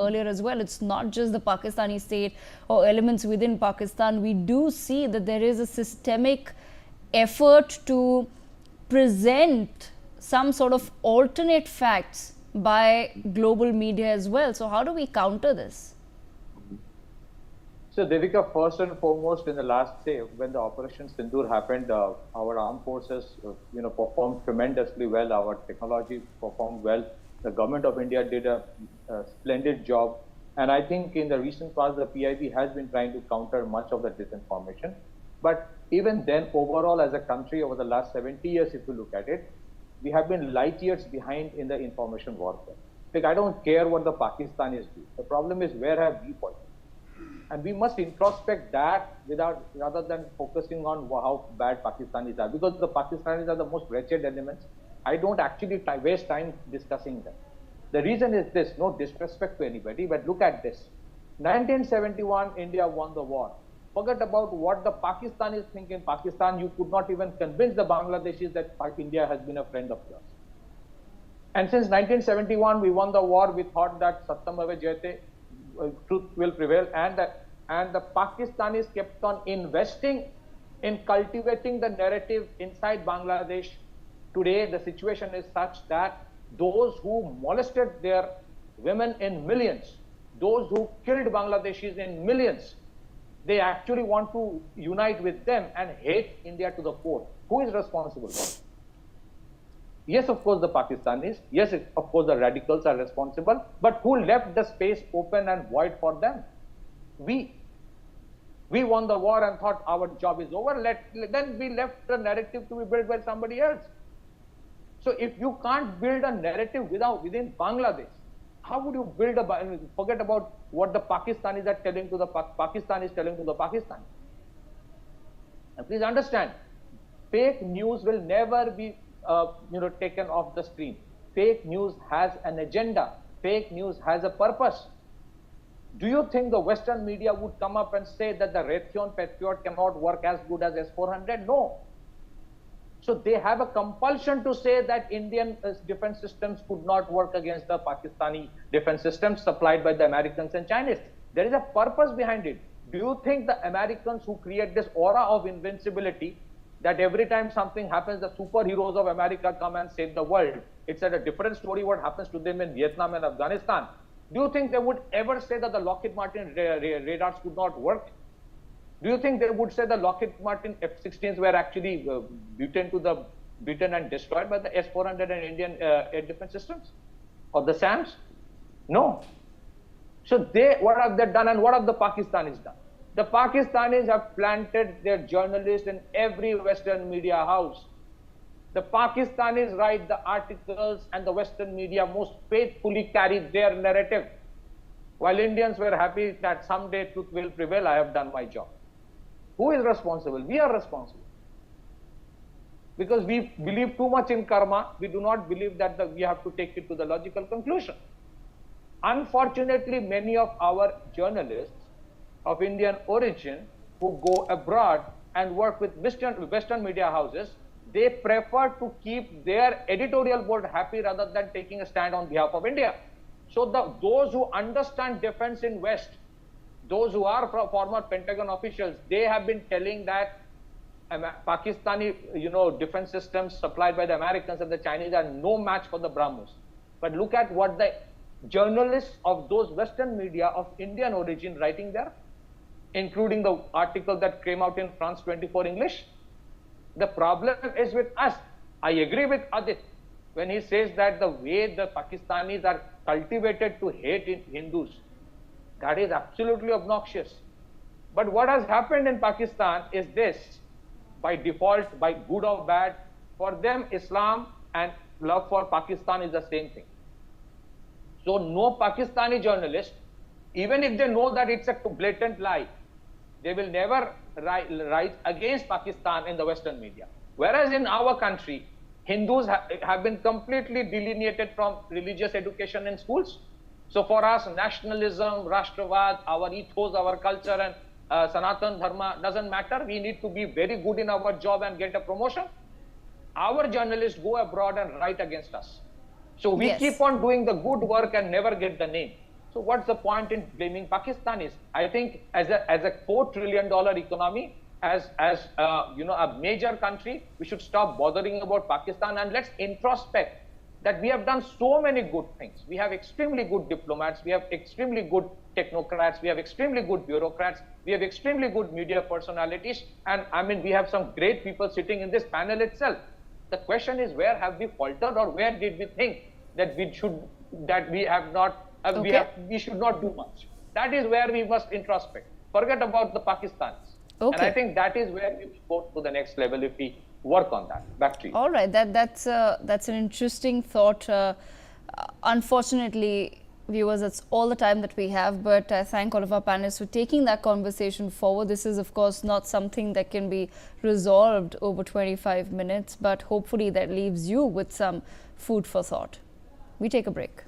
earlier as well, it's not just the Pakistani state or elements within Pakistan. We do see that there is a systemic effort to present some sort of alternate facts by global media as well. So how do we counter this? So Devika, first and foremost, in the last day, when the Operation Sindoor happened, our armed forces, performed tremendously well. Our technology performed well. The government of India did a splendid job. And I think in the recent past, the PIB has been trying to counter much of the disinformation. But even then, overall, as a country, over the last 70 years, if you look at it, we have been light years behind in the information warfare. Like, I don't care what the Pakistanis do. The problem is, where have we fallen? And we must introspect that rather than focusing on how bad Pakistanis are, because the Pakistanis are the most wretched elements. I don't actually waste time discussing them. The reason is this, no disrespect to anybody, but look at this. 1971, India won the war. Forget about what the Pakistanis think in Pakistan. You could not even convince the Bangladeshis that India has been a friend of yours. And since 1971, we won the war. We thought that Satyam Ave Jayate, truth will prevail, and the Pakistanis kept on investing in cultivating the narrative inside Bangladesh. Today, the situation is such that those who molested their women in millions, those who killed Bangladeshis in millions, they actually want to unite with them and hate India to the core. Who is responsible? Yes, of course, the Pakistanis. Yes, of course, the radicals are responsible. But who left the space open and void for them? We won the war and thought our job is over. Then we left the narrative to be built by somebody else. So if you can't build a narrative within Bangladesh, how would you build forget about what the Pakistanis are telling to the Pakistanis telling to the Pakistanis. And please understand, fake news will never be taken off the screen. Fake news has an agenda. Fake news has a purpose. Do you think the Western media would come up and say that the Raytheon Patriot cannot work as good as S-400? No. So they have a compulsion to say that Indian defense systems could not work against the Pakistani defense systems supplied by the Americans and Chinese. There is a purpose behind it. Do you think the Americans who create this aura of invincibility, that every time something happens, the superheroes of America come and save the world? It's a different story what happens to them in Vietnam and Afghanistan. Do you think they would ever say that the Lockheed Martin radars could not work? Do you think they would say the Lockheed Martin F-16s were actually beaten and destroyed by the S-400 and Indian air defense systems? Or the SAMs? No. So what have they done, and what have the Pakistanis done? The Pakistanis have planted their journalists in every Western media house. The Pakistanis write the articles, and the Western media most faithfully carry their narrative. While Indians were happy that someday truth will prevail, I have done my job. Who is responsible? We are responsible. Because we believe too much in karma, we do not believe that we have to take it to the logical conclusion. Unfortunately, many of our journalists of Indian origin who go abroad and work with Western media houses, they prefer to keep their editorial board happy rather than taking a stand on behalf of India. So those who understand defense in West, those who are former Pentagon officials, they have been telling that Pakistani, defense systems supplied by the Americans and the Chinese are no match for the BrahMos. But look at what the journalists of those Western media of Indian origin writing there, including the article that came out in France 24 English. The problem is with us. I agree with Adit when he says that the way the Pakistanis are cultivated to hate Hindus, that is absolutely obnoxious. But what has happened in Pakistan is this: by default, by good or bad, for them Islam and love for Pakistan is the same thing. So no Pakistani journalist, even if they know that it's a blatant lie, they will never write against Pakistan in the Western media. Whereas in our country, Hindus have been completely delineated from religious education in schools. So for us, nationalism, Rashtravad, our ethos, our culture, and Sanatan Dharma doesn't matter. We need to be very good in our job and get a promotion. Our journalists go abroad and write against us. So we keep on doing the good work and never get the name. So what's the point in blaming Pakistanis? I think as a $4 trillion economy, as a major country, we should stop bothering about Pakistan and let's introspect that we have done so many good things. We have extremely good diplomats, we have extremely good technocrats, we have extremely good bureaucrats, we have extremely good media personalities, and I mean, we have some great people sitting in this panel itself. The question is, where have we faltered, or where did we think that we should not do much? That is where we must introspect. Forget about the Pakistanis. Okay. And I think that is where we will go to the next level if we work on that. Back to you. All right, that's an interesting thought. Unfortunately, viewers, that's all the time that we have, but I thank all of our panelists for taking that conversation forward. This is, of course, not something that can be resolved over 25 minutes, but hopefully that leaves you with some food for thought. We take a break.